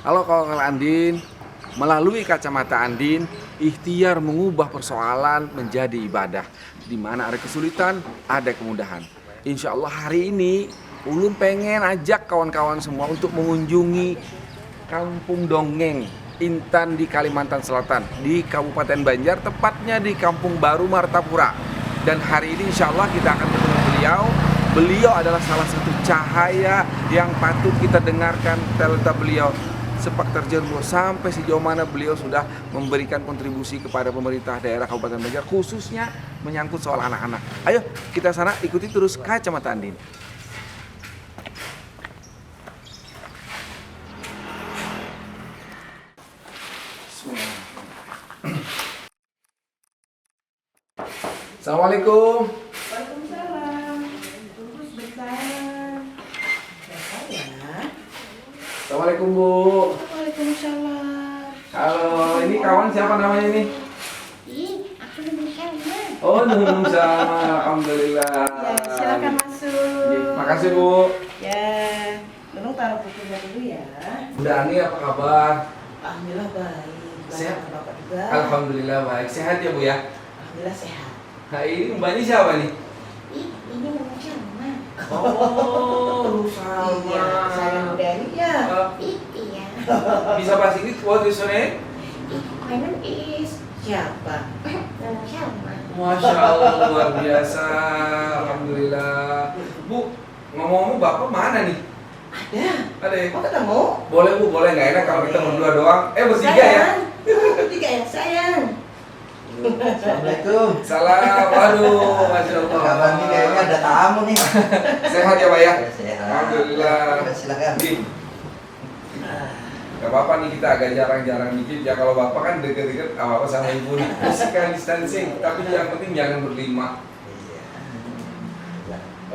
Halo kawan Andin, melalui kacamata Andin, ikhtiar mengubah persoalan menjadi ibadah. Di mana ada kesulitan, ada kemudahan. Insya Allah hari ini Ulun pengen ajak kawan-kawan semua untuk mengunjungi Kampung Dongeng Intan di Kalimantan Selatan, di Kabupaten Banjar, tepatnya di Kampung Baru Martapura. Dan hari ini insya Allah kita akan bertemu beliau. Beliau adalah salah satu cahaya yang patut kita dengarkan talenta beliau. Sepak terjun beliau sampai sejauh mana beliau sudah memberikan kontribusi kepada pemerintah daerah Kabupaten Banjar, khususnya menyangkut soal anak-anak. Ayo kita sana, ikuti terus Kacamata Andin. Assalamualaikum. Waalaikumsalam. Tunggu sebentar. Siapa ya? Assalamualaikum Bu. Waalaikumsalam. Halo, ini kawan siapa namanya ini? Aku Nunung Salma. Oh, Nunung Salma, alhamdulillah. Ya, silakan masuk. Makasih Bu. Ya, Nunung taruh bukunya dulu ya. Udah Ani apa kabar? Alhamdulillah baik. Sehat? Bapak juga. Alhamdulillah baik. Sehat ya Bu ya? Alhamdulillah sehat. Nah ini mbaknya siapa nih? Ini Nunung Salma. Oh, Nunung Salma. Iya, saya dari ya. Iya. Bisa bahasa Inggris? What is your name? My name is siapa? Nunung Salma. Masya Allah, luar biasa. Alhamdulillah. Bu, ngomong-ngomong Bapak mana nih? Ada. Ada ya? Mau ketemu? Boleh Bu, boleh. Nggak enak kalau kita berdua doang. Bertiga ya? Sayang. Bertiga ya, sayang. Assalamualaikum. Salam, waduh, Masya Allah. Kabar nih kayaknya ada tamu nih. Sehat ya Pak ya? Sehat. Alhamdulillah. Silakan. Din. Gak apa-apa nih, kita agak jarang-jarang dikit ya. Kalau Bapak kan deket-deket apa-apa sama Ibu nih. Physical distancing, tapi yang penting jangan berlima.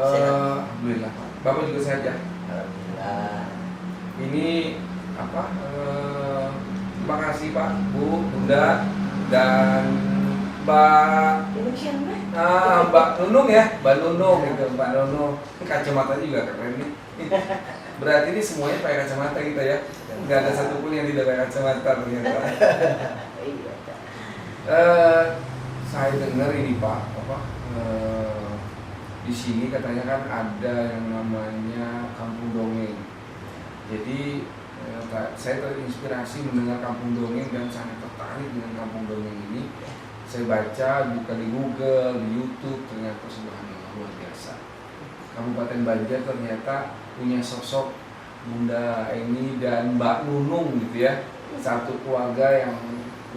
Alhamdulillah. Bapak juga sehat ya? Alhamdulillah. Ini apa? Terima kasih Pak, Bu, Bunda, dan Mbak Mbak Nunung ya, Mbak Nunung gitu, Mbak Nunung. Kacamatanya juga keren nih. Berarti ini semuanya pakai kacamata kita ya. Nggak ada satupun yang tidak pakai kacamata ternyata. Saya dengar ini Pak, di sini katanya kan ada yang namanya Kampung Dongeng. Jadi saya terinspirasi mendengar Kampung Dongeng dan sangat tertarik dengan Kampung Dongeng ini. Saya baca, buka di Google, di YouTube, ternyata subhanallah luar biasa. Kabupaten Banjar ternyata punya sosok Bunda Eni dan Mbak Nunung gitu ya. Satu keluarga yang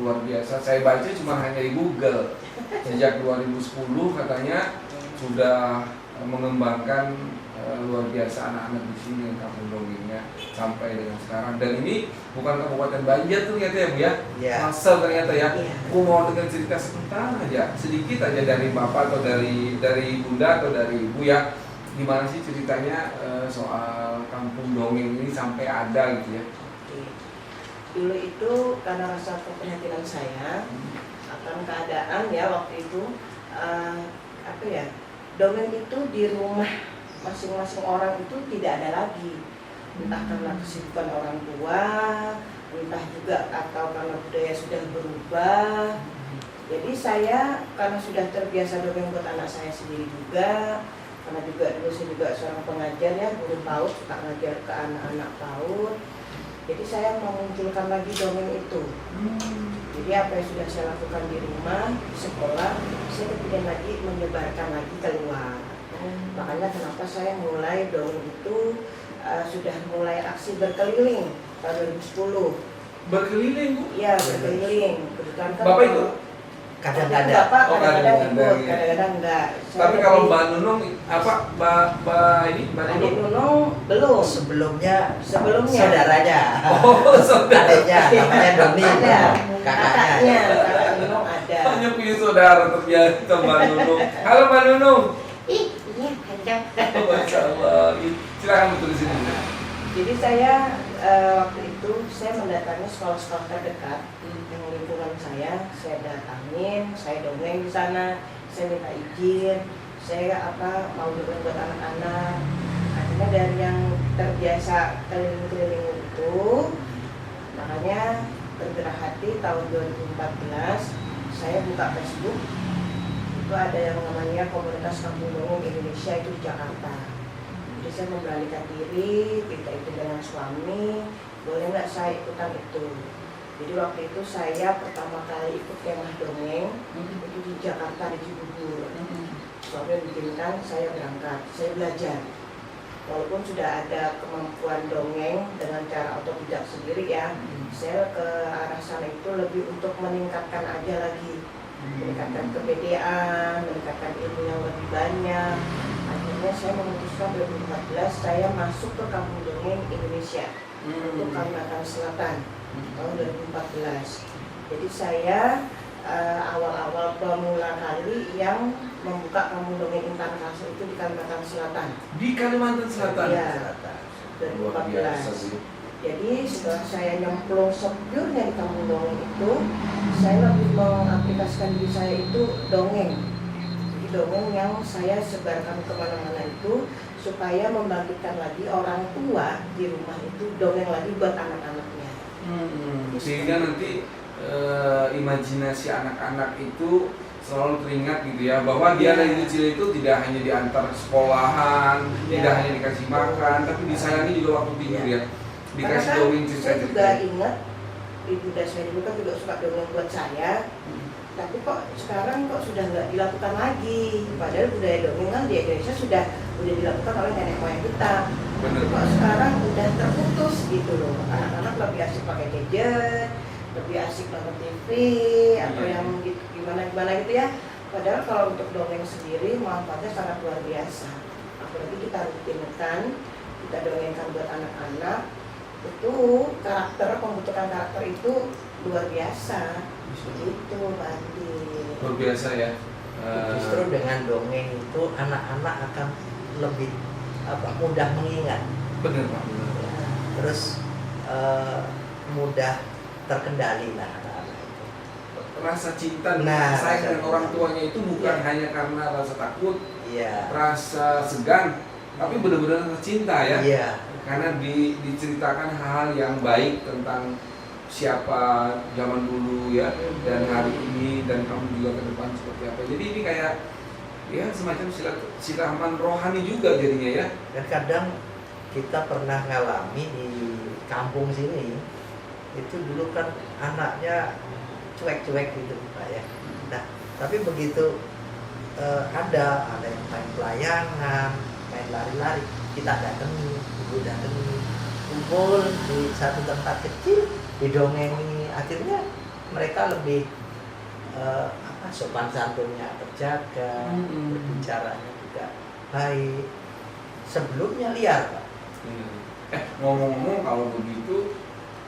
luar biasa. Saya baca cuma hanya di Google. Sejak 2010 katanya sudah mengembangkan luar biasa anak-anak di sini yang Kampung Dongengnya sampai dengan sekarang. Dan ini bukan Kabupaten Banjar ternyata ya Bu ya. Iya. Asal ternyata ya. Iya. Aku mau dengan cerita sebentar aja, sedikit aja dari Bapak atau dari Bunda atau dari Ibu ya. Gimana sih ceritanya soal Kampung Dongeng ini sampai ada gitu ya? Dulu itu karena rasa keprihatinan saya akan keadaan ya waktu itu dongeng itu di rumah masing-masing orang itu tidak ada lagi, entah karena kesibukan orang tua, entah juga atau karena budaya sudah berubah. Jadi saya karena sudah terbiasa dongeng buat anak saya sendiri juga, karena juga dulu saya juga seorang pengajar ya, guru PAUD, suka ngajar ke anak-anak PAUD. Jadi saya memunculkan lagi dongeng itu. Jadi apa yang sudah saya lakukan di rumah, di sekolah, saya kemudian lagi menyebarkan lagi keluar. Makanya kenapa saya mulai dongeng itu sudah mulai aksi berkeliling tahun 2010. Berkeliling Bu? Iya, berkeliling. Kebetulan kan Bapak ikut? kadang-kadang Oh, Bapak kadang-kadang kadang-kadang, ikut, ya. kadang-kadang enggak. Tapi kalau Mbak Nunung apa Mbak Adik Nunung? Nunung belum. Sebelumnya Sebelumnya saudaranya. Oh, saudara. Adiknya namanya Doni. Ada. Kakaknya. Kakak Nunung ada. Hanya punya saudara terbiasa Mbak Nunung. Halo Mbak Nunung. Iya, panjang. Masya Allah. Silakan betul di sini. Jadi saya waktu itu saya mendatangi sekolah-sekolah terdekat yang lingkungan saya datangin, saya dongeng di sana, saya minta izin, saya mau dongeng buat anak-anak. Akhirnya dari yang terbiasa keliling-keliling itu, makanya tergerak hati tahun 2014 saya buka Facebook. Itu ada yang namanya komunitas kampung dongeng Indonesia itu di Jakarta. Jadi saya memberanikan diri, minta itu dengan suami, boleh nggak saya ikutan itu. Jadi waktu itu saya pertama kali ikut kemah dongeng itu di Jakarta di Cibubur. Suami mengizinkan, saya berangkat, saya belajar. Walaupun sudah ada kemampuan dongeng dengan cara otodidak sendiri ya, saya ke arah sana itu lebih untuk meningkatkan aja lagi, meningkatkan kepedean, meningkatkan ilmu yang lebih banyak. Akhirnya saya memutuskan 2014 saya masuk ke Kampung Dongeng Indonesia untuk Kalimantan Selatan tahun 2014. Jadi saya awal-awal pemula kali yang membuka Kampung Dongeng Internasional itu di Kalimantan Selatan. Di Kalimantan Selatan. Iya. Luar biasa 2014. sih. Jadi setelah saya nyemplung sebyurnya di Kampung Dongeng itu, saya lebih mengaplikasikan diri saya itu dongeng. Jadi dongeng yang saya sebarkan kemana-mana itu supaya membangkitkan lagi orang tua di rumah itu dongeng lagi buat anak-anaknya. Sehingga nanti imajinasi anak-anak itu selalu teringat gitu ya, bahwa dia dari kecil itu tidak hanya diantar sekolahan, tidak hanya dikasih makan, tapi disayangi juga waktu tidur ya, dikasih dongeng Saya juga cerita-cerita. ingat ibu saya dulu kan juga suka dongeng buat saya, tapi kok sekarang kok sudah nggak dilakukan lagi. Padahal budaya dongeng kan di Indonesia sudah dilakukan oleh nenek moyang kita. Bener. Kok sekarang udah terputus gitu loh. Anak-anak lebih asik pakai gadget, lebih asik nonton TV atau yang gitu, gimana gitu ya. Padahal kalau untuk dongeng sendiri manfaatnya sangat luar biasa. Apalagi kita rutinkan, kita dongengkan buat anak-anak, itu pembentukan karakter itu luar biasa. Itu Pak Andi. Luar biasa ya. Justru dengan dongeng itu anak-anak akan lebih mudah mengingat. Bener Pak. Ya, terus mudah terkendali lah anak-anak itu. Rasa cinta dan Nah, sayang rasa dengan orang cinta. tuanya itu bukan hanya karena rasa takut, Iya. rasa segan, tapi benar-benar rasa cinta ya. Iya. Karena diceritakan hal-hal yang baik tentang siapa zaman dulu ya, dan hari ini, dan kamu juga ke depan seperti apa. Jadi ini kayak ya semacam silaman rohani juga jadinya ya. Dan kadang kita pernah ngalami di kampung sini, itu dulu kan anaknya cuek-cuek gitu Pak ya. Nah, tapi begitu ada yang main pelayangan, main lari-lari, kita datangi, ibu datangi, kumpul di satu tempat kecil, didongengi, akhirnya mereka lebih sopan santunnya terjaga, berbicaranya juga baik. Sebelumnya liar Pak. Ngomong-ngomong kalau begitu,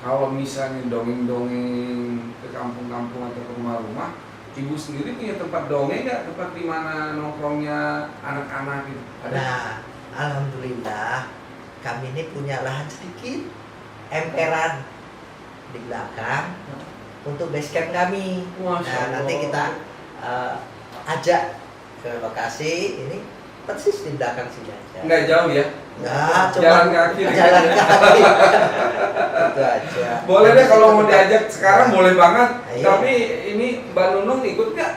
kalau misalnya dongeng-dongeng ke kampung-kampung atau ke rumah-rumah, ibu sendiri punya tempat dongeng nggak? Tempat di mana nongkrongnya anak-anak gitu? Ada? Nah, alhamdulillah kami ini punya lahan sedikit, emperan di belakang untuk base camp kami. Masya Nah, nanti Allah. kita ajak ke lokasi ini persis di belakang sini aja. Nggak jauh ya? Nah, Jalan kaki. Jalan kaki. Itu aja. Boleh deh kalau mau diajak sekarang boleh banget. Ayo. Tapi ini Mbak Nunung ikut nggak?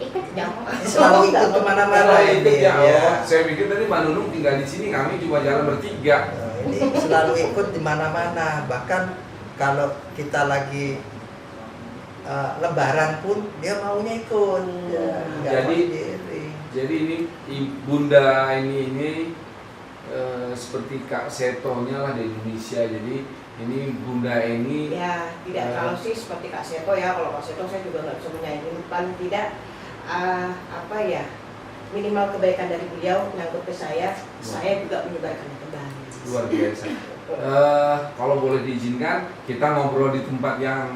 Ikut dong. Selalu ikut kemana-mana. Oh, ikut ya. Iya. Oh, saya pikir tadi Mbak Nunung tinggal di sini, kami cuma jalan bertiga. Ini selalu ikut di mana-mana. Bahkan kalau kita lagi lebaran pun dia maunya ikut. Ya, nggak Jadi- mandiri. Jadi ini Bunda ini seperti Kak Setonya lah di Indonesia. Jadi ini Bunda ini Ya, tidak kalau sih seperti Kak Seto ya. Kalau Kak Seto saya juga nggak bisa menyanyi. Paling tidak minimal kebaikan dari beliau nyangkut ke saya juga menyebarkan kembali. luar biasa. Kalau boleh diizinkan, kita ngobrol di tempat yang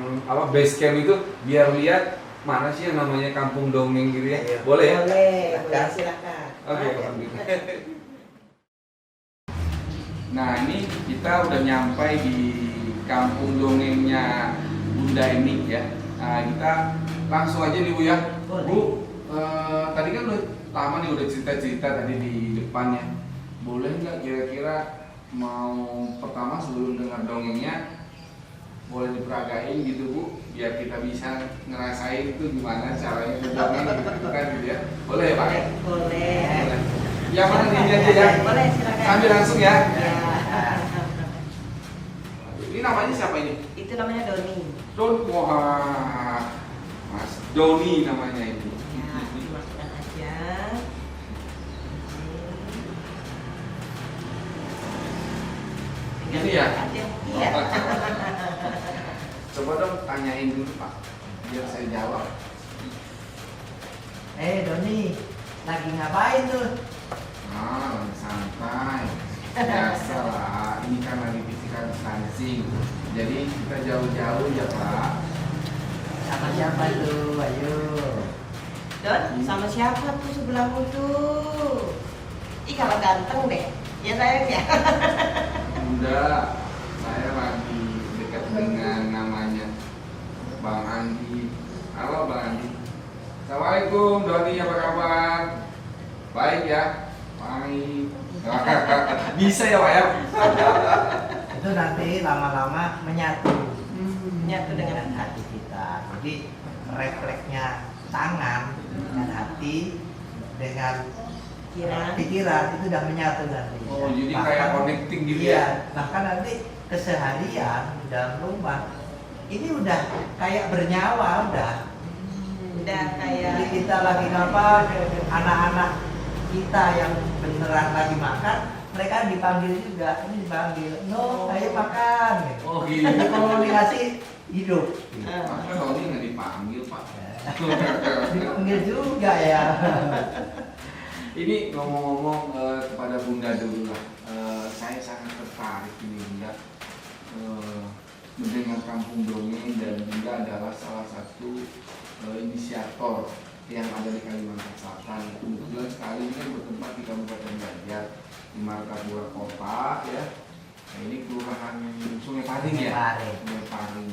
base camp itu, biar lihat mana sih yang namanya kampung dongeng gitu ya. Ayo. Boleh ya? Boleh, silakan. Oke, kalau gitu. Nah, ini kita udah nyampai di kampung dongengnya Bunda Enik ya. Nah, kita langsung aja nih Bu ya. Bu, tadi kan udah lama nih udah cerita-cerita tadi di depannya. Boleh nggak kira-kira mau pertama sebelum dengar dongengnya boleh diperagain gitu Bu, biar kita bisa ngerasain itu gimana caranya ngedongeng gitu kan gitu ya. Boleh ya Pak? Boleh. Boleh. Yang mana ini aja ya? Boleh, silakan. Sambil langsung ya. Ya. Ini namanya siapa ini? Itu namanya Doni. Wah, Mas Doni namanya ini. Ya, dimasukkan aja. Ini ya? Iya. Coba dong tanyain dulu Pak, biar saya jawab. Doni, lagi ngapain tuh? Ah, lagi santai. Biasalah, ini kan lagi physical distancing. Jadi kita jauh-jauh ya Pak. Sama siapa tuh? Ayo. Don, sama siapa tuh sebelahmu tuh? Ih, kalau ganteng deh. Ya sayang ya. Udah, saya lagi dekat dengan namanya Bang Andi. Halo Bang Andi. Assalamualaikum Doni, apa kabar? Baik ya? Baik. Bisa ya Pak ya? Itu nanti lama-lama menyatu. Menyatu dengan hati kita. Jadi refleksnya tangan dan hati dengan pikiran itu udah menyatu nanti. Oh, jadi kayak connecting gitu ya? Iya, bahkan nanti keseharian di dalam rumah ini udah kayak bernyawa udah. Udah kayak Jadi kita lagi ngapa, anak-anak kita yang beneran lagi makan, mereka dipanggil juga, ini dipanggil, no, ayo makan. Gitu. Oh gitu. Jadi komunikasi hidup. Gitu. Maka Doni nggak dipanggil Pak. Dipanggil juga ya. Ini ngomong-ngomong kepada Bunda dulu lah. Saya sangat tertarik ini Bunda mendengar Kampung Dongeng, dan Bunda adalah salah satu inisiator yang ada di Kalimantan Selatan. Kebetulan sekali ini kan bertempat di Kabupaten Banjar, di Martapura Kota ya. Nah, ini kelurahan Sungai Paring ya. Sungai Paring.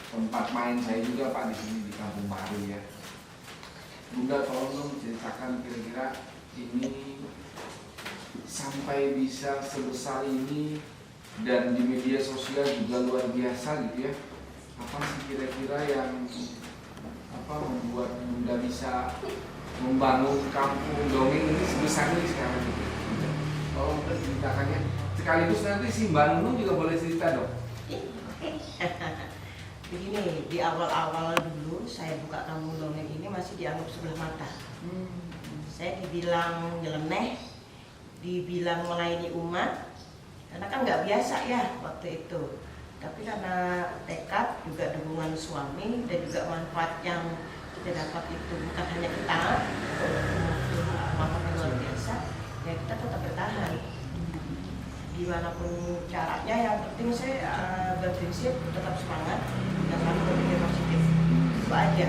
Tempat main saya juga Pak di sini di Kampung Paring ya. Bunda tolong dong ceritakan kira-kira ini sampai bisa sebesar ini dan di media sosial juga luar biasa gitu ya. Apa sih kira-kira yang membuat Bunda bisa membangun Kampung Dongeng ini sebesar ini sekarang gitu? Tolong ceritakannya. Sekaligus nanti si Mbak Nunung juga boleh cerita dong. begini, di awal-awal dulu saya buka Kampung Dongeng ini masih dianggap sebelah mata. Saya dibilang nyeleneh, dibilang melayani umat, karena kan nggak biasa ya waktu itu. Tapi karena tekad, juga dukungan suami, dan juga manfaat yang kita dapat itu bukan hanya kita, manfaat yang luar biasa, ya kita tetap bertahan. Dimanapun caranya, yang penting saya berprinsip tetap semangat dan selalu berpikir positif. Itu aja.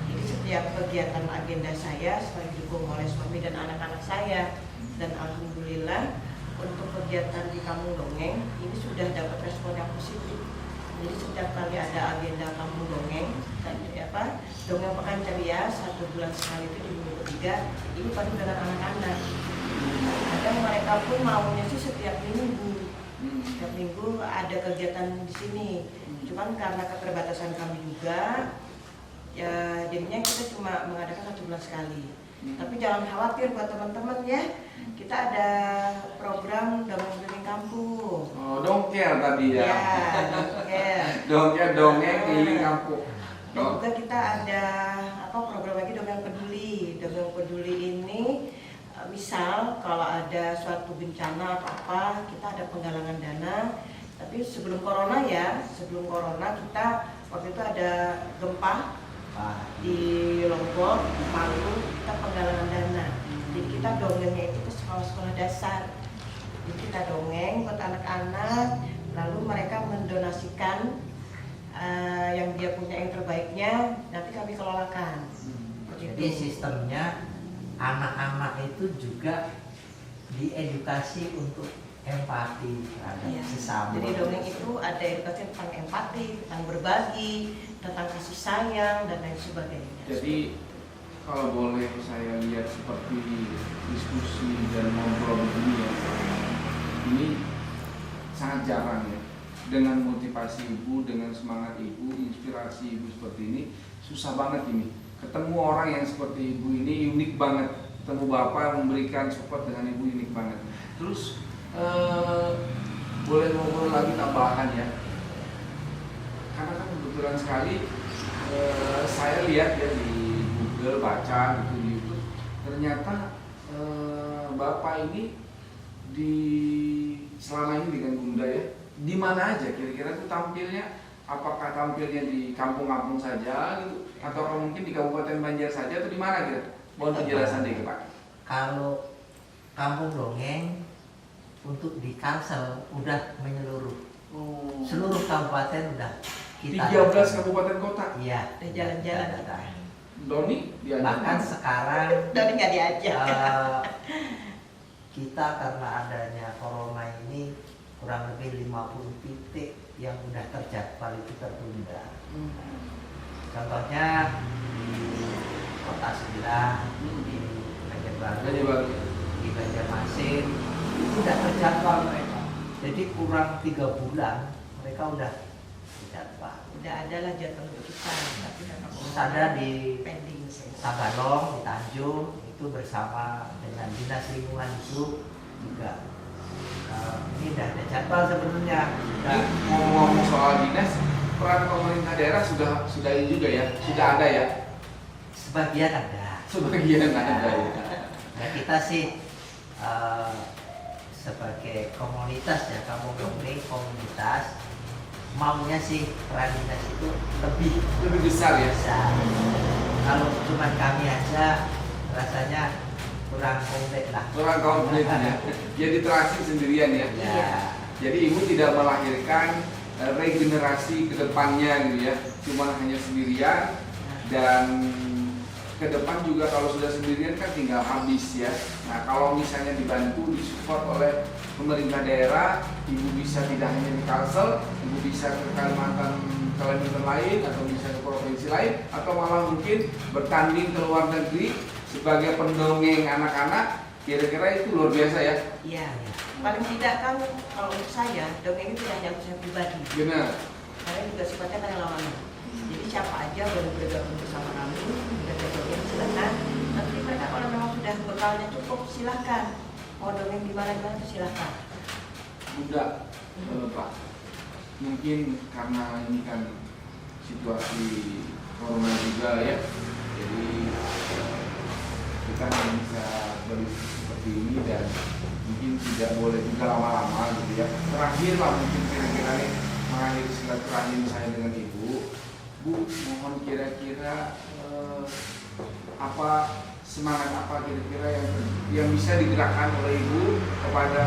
Jadi setiap kegiatan agenda saya selalu didukung oleh suami dan anak-anak saya. Dan alhamdulillah untuk kegiatan di Kampung Dongeng ini sudah dapat respon yang positif. Jadi setiap kali ada agenda Kampung Dongeng, Dongeng Pekan Ceria 1 bulan sekali itu di minggu ketiga, ini penuh dengan anak-anak. Kadang mereka pun maunya sih setiap minggu. Setiap minggu ada kegiatan di sini. Cuman karena keterbatasan kami juga, ya jadinya kita cuma mengadakan 1 bulan sekali. Tapi jangan khawatir buat teman-teman ya. Kita ada program dongeng keliling kampung. Oh, dongker tadi ya. Ya, dongker. Dongeng keliling kampung. Dan juga kita ada program lagi dongeng peduli. Dongeng peduli ini misal kalau ada suatu bencana atau apa, kita ada penggalangan dana. Tapi sebelum corona kita waktu itu ada gempa di Lombok, Palu, kita penggalangan dana. Jadi kita dongengnya itu ke sekolah-sekolah dasar. Jadi kita dongeng buat anak-anak, lalu mereka mendonasikan yang dia punya yang terbaiknya, nanti kami kelolakan. Jadi sistemnya anak-anak itu juga diedukasi untuk empati terhadap sesama. Jadi dongeng itu ada edukasi tentang empati, tentang berbagi, tentang kasih sayang dan lain sebagainya. Jadi kalau boleh saya lihat seperti diskusi dan ngobrol begini ya, ini sangat jarang ya. Dengan motivasi ibu, dengan semangat ibu, inspirasi ibu seperti ini, susah banget ini. Ketemu orang yang seperti ibu ini unik banget. Ketemu bapak memberikan support dengan ibu unik banget. Terus boleh ngobrol lagi tambahan ya. Karena kan kebetulan sekali saya lihat ya di Google, baca gitu di YouTube, ternyata bapak ini selama ini dengan Bunda ya, di mana aja kira-kira itu tampilnya? Apakah tampilnya di kampung-kampung saja gitu, atau mungkin di Kabupaten Banjar saja, atau di mana gitu? Mohon penjelasan deh Pak. Kalau kampung dongeng untuk di Kalsel udah menyeluruh, seluruh kabupaten udah kita 13 kabupaten kota. Iya, Udah jalan-jalan ada. Doni diajak. Bahkan sekarang Dari nggak diajak. kita karena adanya corona ini kurang lebih 50 titik yang udah terjadwal itu tertunda. Contohnya di Kota Sembilan, di Banjarbaru, di Banjarmasin itu udah terjadwal mereka. Jadi kurang 3 bulan mereka udah terjadwal. Udah ada lah jadwal untuk kita, tapi karena Terus ada di pending sih. Tabalong, di Tanjung itu bersama dengan Dinas Lingkungan Hidup juga. Ini udah ada jadwal sebenarnya. Nah, ngomong-ngomong soal dinas, peran pemerintah daerah sudah ini juga ya, sudah ada ya. Sebagian ada. Sebagian ada ya. Nah, kita sih sebagai komunitas ya, kampung dongeng komunitas, maunya sih peran dinas itu Lebih besar ya. besar. Kalau cuma kami aja rasanya kurang komplit lah. Orang komplit ya. Jadi terasi sendirian ya. Ya. Jadi ibu tidak melahirkan regenerasi ke depannya gitu ya. Cuma hanya sendirian, dan ke depan juga kalau sudah sendirian kan tinggal habis ya. Nah, kalau misalnya dibantu, disupport oleh pemerintah daerah, ibu bisa tidak hanya di Kalsel, ibu bisa ke Kalimantan lain, atau bisa ke provinsi lain, atau malah mungkin bertanding ke luar negeri sebagai pendongeng anak-anak. Kira-kira itu luar biasa ya. Iya. Paling tidak kan kalau untuk saya dongeng itu tidak hanya untuk saya pribadi. Benar. Karena juga sifatnya kan relawan. Jadi siapa aja boleh bergabung bersama kami, kita dongeng silakan. Nanti mereka kalau memang sudah bekalnya cukup silahkan. Mau dongeng di mana itu silahkan. Bunda, Pak, mungkin karena ini kan situasi corona juga ya, jadi kita hanya bisa berdiskusi seperti ini, dan mungkin tidak boleh juga lama-lama gitu ya. Terakhir lah mungkin kira-kira nih, mengakhiri silaturahim saya dengan ibu. Bu, mohon kira-kira apa semangat apa kira-kira yang bisa digerakkan oleh ibu kepada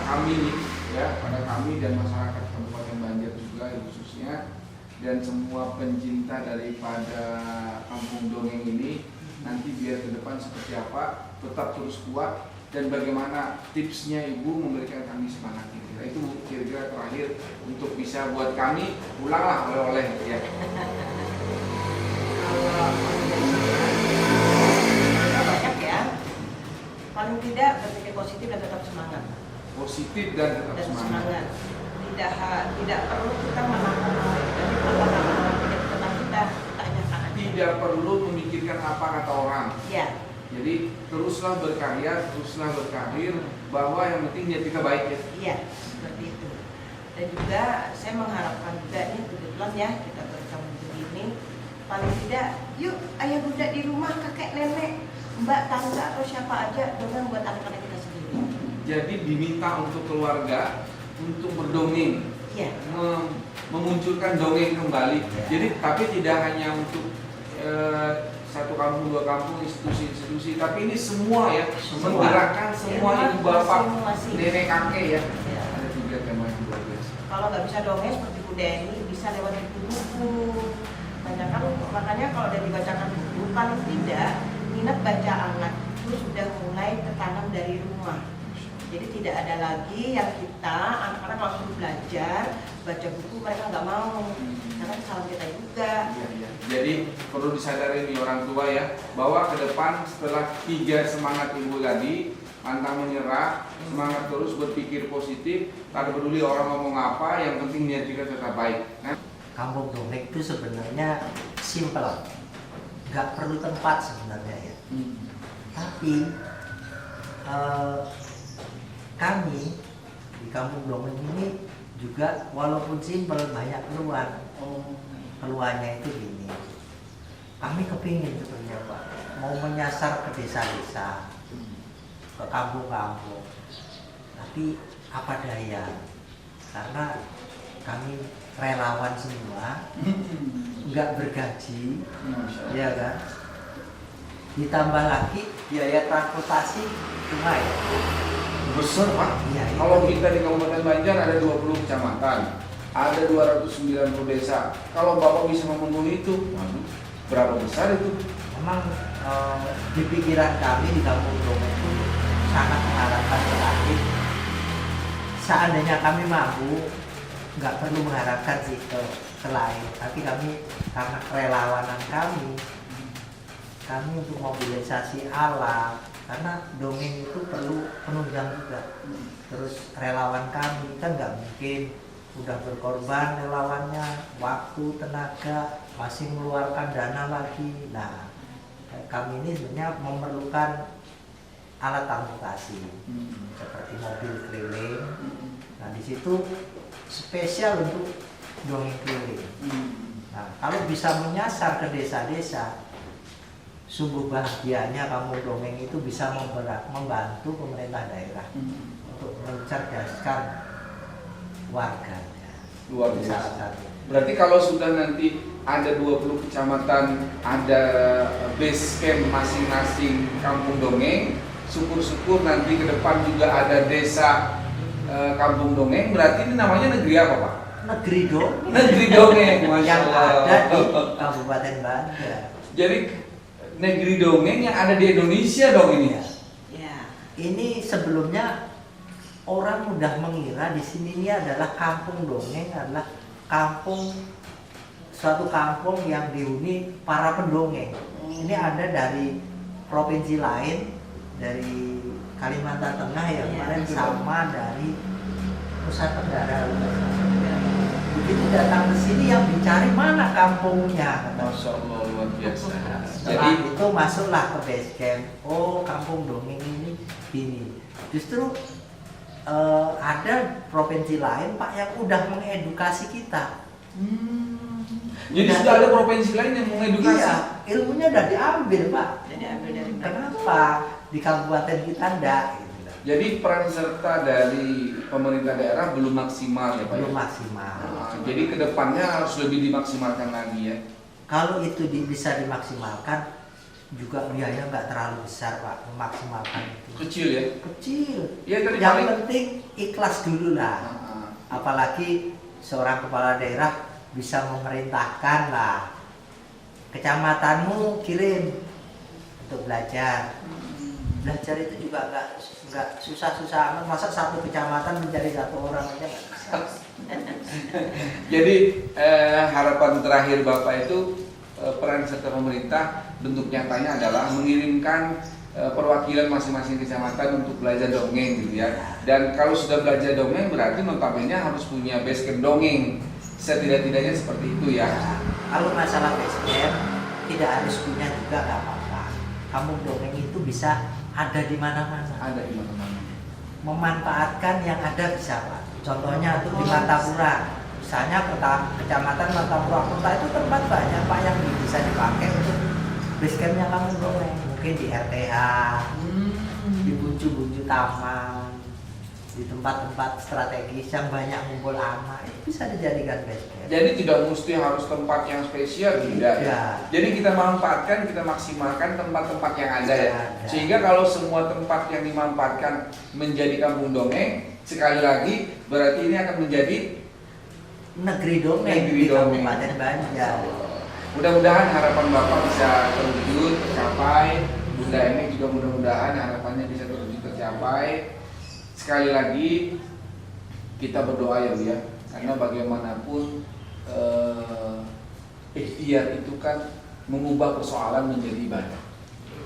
kami nih ya, pada kami dan masyarakat Kabupaten Banjar juga khususnya, dan semua pencinta daripada kampung dongeng ini, nanti biar ke depan seperti apa, tetap terus kuat, dan bagaimana tipsnya ibu memberikan kami semangat kira-kira itu kira-kira terakhir untuk bisa buat kami ulanglah oleh-oleh ya. Banyak ya. Paling tidak berpikir positif dan tetap semangat. Positif dan tetap Dan semangat. semangat. Tidak perlu kita menangkap orang, tapi kalau orang tidak tentang kita, tanyakan aja. Tidak perlu memikirkan apa kata orang. Ya. Jadi teruslah berkarya, teruslah berkarir, bahwa yang penting niat kita baik ya. Iya, seperti itu. Dan juga saya mengharapkan juga nih, kebetulan ya kita bertemu begini, paling tidak yuk ayah bunda di rumah, kakek nenek, mbak tante atau siapa aja dengan buat anak-anak kita sendiri. Jadi diminta untuk keluarga untuk berdongeng, Iya. memunculkan dongeng kembali. Ya. Jadi tapi tidak hanya untuk satu kampung, dua kampung, institusi-institusi, tapi ini semua ya, Semua. menggerakkan semua Ya, ibu bapak, masing-masing. nenek kakek ya. Ya. Ada 3 tema yang luar biasa. Kalau nggak bisa dongeng seperti Bu Deni, bisa lewat buku-buku. Banyak makanya kalau udah dibacakan buku, paling tidak minat baca anak itu sudah mulai tertanam dari rumah. Jadi tidak ada lagi yang kita anak-anak langsung belajar baca buku, mereka nggak mau, karena kesalahan kita juga. Iya. Jadi perlu disadari nih orang tua ya, bahwa ke depan setelah 3 semangat ibu tadi, pantang menyerah, semangat terus, berpikir positif, tak peduli orang ngomong apa, yang penting niat kita tetap baik. Nah, Kampung Dongeng itu sebenarnya simple, nggak perlu tempat sebenarnya ya. Tapi kami di Kampung Dongeng ini juga walaupun simple banyak keluhan. Keluhannya itu gini, kami kepingin sebenarnya Pak, mau menyasar ke desa-desa, ke kampung-kampung, tapi apa daya, karena kami relawan semua, nggak bergaji, ya kan? Ditambah lagi biaya transportasi tunai. besar Pak. Iya, iya. Kalau kita di Kabupaten Banjar ada 20 kecamatan, ada 290 desa. Kalau Bapak bisa memenuhi itu, waduh, berapa besar itu? Memang di pikiran kami di Kampung Dongeng itu sangat mengharapkan terakhir. Seandainya kami mampu, nggak perlu mengharapkan sih ke lain, tapi kami karena kerelawanan kami untuk mobilisasi alat, karena dongeng itu perlu penunjang juga. Terus relawan kami kan nggak mungkin udah berkorban relawannya, waktu, tenaga, masih mengeluarkan dana lagi. Nah, kami ini sebenarnya memerlukan alat transportasi seperti mobil keliling. Nah, di situ spesial untuk dongeng keliling. Nah, kalau bisa menyasar ke desa-desa, sungguh bahagianya Kampung Dongeng itu bisa membantu pemerintah daerah untuk mencerdaskan warganya. Luar Salah biasa. satu. Berarti kalau sudah nanti ada 20 kecamatan, ada base camp masing-masing Kampung Dongeng, syukur-syukur nanti ke depan juga ada desa Kampung Dongeng, berarti ini namanya negeri apa Pak? Negeri Dongeng. Negeri Dongeng, Masya Yang Allah. ada di Kabupaten Banjar. Jadi negeri dongeng yang ada di Indonesia dong ini ya? Ya. Ini sebelumnya orang mudah mengira di sini ini adalah Kampung Dongeng, adalah suatu kampung yang dihuni para pendongeng. Ini ada dari provinsi lain, dari Kalimantan Tengah ya, kemarin sama dari Nusa Tenggara. Begitu datang ke sini yang dicari mana kampungnya. Masya Allah, luar biasa. Setelah itu masuklah ke base camp. Oh, Kampung Dongeng ini gini. Justru ada provinsi lain Pak yang udah mengedukasi kita. Jadi sudah ada provinsi lain yang mengedukasi. Iya, ilmunya udah diambil Pak. Jadi ambil dari mereka. Kenapa di kabupaten kita enggak? Gitu. Jadi peran serta dari pemerintah daerah belum maksimal ya Pak? Belum Ya? maksimal. Jadi kedepannya harus lebih dimaksimalkan lagi ya. Kalau itu bisa dimaksimalkan, juga biaya nggak terlalu besar Pak, memaksimalkan itu. Kecil ya? Kecil. Ya tadi Yang paling. penting ikhlas dulu lah. Apalagi seorang kepala daerah bisa memerintahkan lah, kecamatanmu kirim untuk belajar. Belajar itu juga nggak susah-susah amat. Masa satu kecamatan mencari satu orang aja nggak bisa. Jadi harapan terakhir Bapak itu peran serta pemerintah bentuk nyatanya adalah mengirimkan perwakilan masing-masing kecamatan untuk belajar dongeng gitu ya. Dan kalau sudah belajar dongeng berarti notabene harus punya base camp dongeng. Setidak-tidaknya seperti itu ya. Kalau masalah base camp tidak harus punya juga nggak apa-apa. Kampung Dongeng itu bisa ada di mana-mana. Ada di mana-mana. Memanfaatkan yang ada bisa Pak. Contohnya tuh di Martapura. Misalnya kecamatan Martapura Kota itu tempat banyak Pak yang bisa dipakai untuk base campnya Kampung Dongeng. Mungkin di RTH, di buncu-buncu taman, di tempat-tempat strategis yang banyak ngumpul anak, itu bisa dijadikan base camp. Jadi tidak mesti harus tempat yang spesial tidak. Ya. Jadi kita manfaatkan, kita maksimalkan tempat-tempat yang ada ya. Ada. Sehingga kalau semua tempat yang dimanfaatkan menjadi kampung dongeng, sekali lagi berarti ini akan menjadi Negeri Dongeng Negeri di Dongeng. Kabupaten Banjar. Mudah-mudahan harapan Bapak bisa terwujud, tercapai. Bunda Emek juga mudah-mudahan harapannya bisa terwujud, tercapai. sekali lagi kita berdoa ya Bu ya, karena bagaimanapun ikhtiar itu kan mengubah persoalan menjadi ibadah.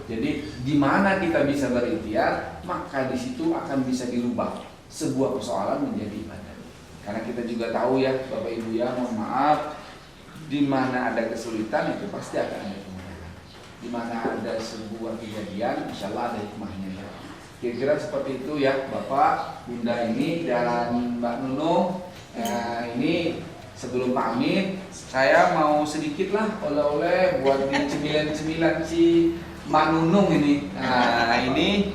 Jadi di mana kita bisa berikhtiar, maka di situ akan bisa dirubah sebuah persoalan menjadi ibadah. Karena kita juga tahu ya Bapak Ibu ya, mohon maaf, di mana ada kesulitan itu pasti akan ada kemudahan. Di mana ada sebuah kejadian, insya Allah ada hikmahnya ya. Kira-kira seperti itu ya Bapak, Bunda ini dan Mbak Nunung. Ini sebelum pamit, saya mau sedikit lah oleh-oleh buat di cemilan-cemilan si Mbak Nunung ini. Nah ini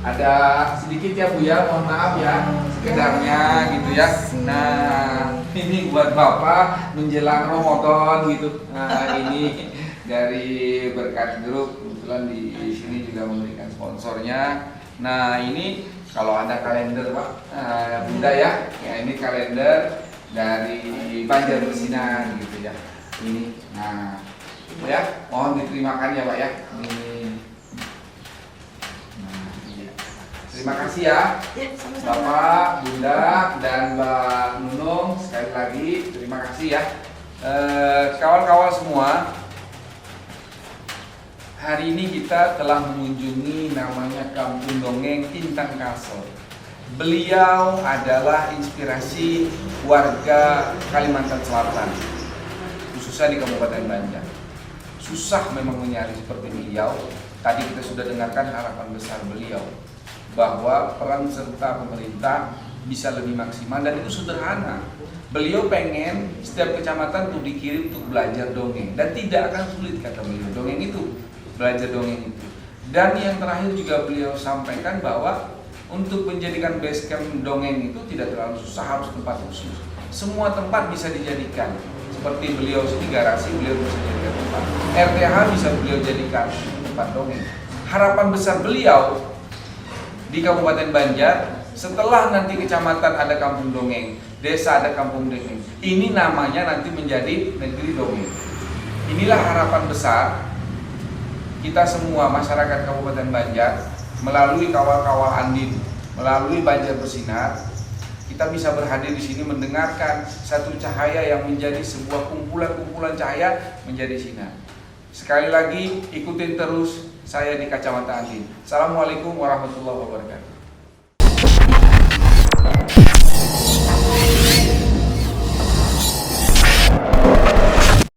ada sedikit ya Bu ya, mohon maaf ya, sekedarnya gitu ya. Nah ini buat Bapak menjelang Ramadan gitu. Nah ini dari Berkat Group, kebetulan di sini juga memberikan sponsornya. Nah ini kalau ada kalender Pak, Bunda ya, ini kalender dari Banjar Bersinar gitu ya. Ini, nah ya, mohon diterimakan ya Pak ya. Ini. Nah, iya. Terima kasih ya, Bapak, Bunda, dan Mbak Nunung. Sekali lagi terima kasih ya. Kawan-kawan semua, hari ini kita telah mengunjungi namanya Kampung Dongeng Intang Kasor. Beliau adalah inspirasi warga Kalimantan Selatan, khususnya di Kabupaten Banjar. Susah memang mencari seperti beliau. Tadi kita sudah dengarkan harapan besar beliau bahwa peran serta pemerintah bisa lebih maksimal, dan itu sederhana. Beliau pengen setiap kecamatan tuh dikirim untuk belajar dongeng, dan tidak akan sulit kata beliau dongeng itu, belajar dongeng itu. Dan yang terakhir juga beliau sampaikan bahwa untuk menjadikan base camp dongeng itu tidak terlalu susah, harus tempat khusus. Semua tempat bisa dijadikan. Seperti beliau sini garasi, beliau bisa jadikan tempat. RTH bisa beliau jadikan tempat dongeng. Harapan besar beliau di Kabupaten Banjar, setelah nanti kecamatan ada kampung dongeng, desa ada kampung dongeng, ini namanya nanti menjadi negeri dongeng. Inilah harapan besar kita semua masyarakat Kabupaten Banjar, melalui kawal-kawal Andin, melalui Banjar Bersinar, kita bisa berhadir di sini mendengarkan satu cahaya yang menjadi sebuah kumpulan-kumpulan cahaya menjadi sinar. Sekali lagi ikutin terus saya di Kacamata Andin. Assalamualaikum warahmatullahi wabarakatuh.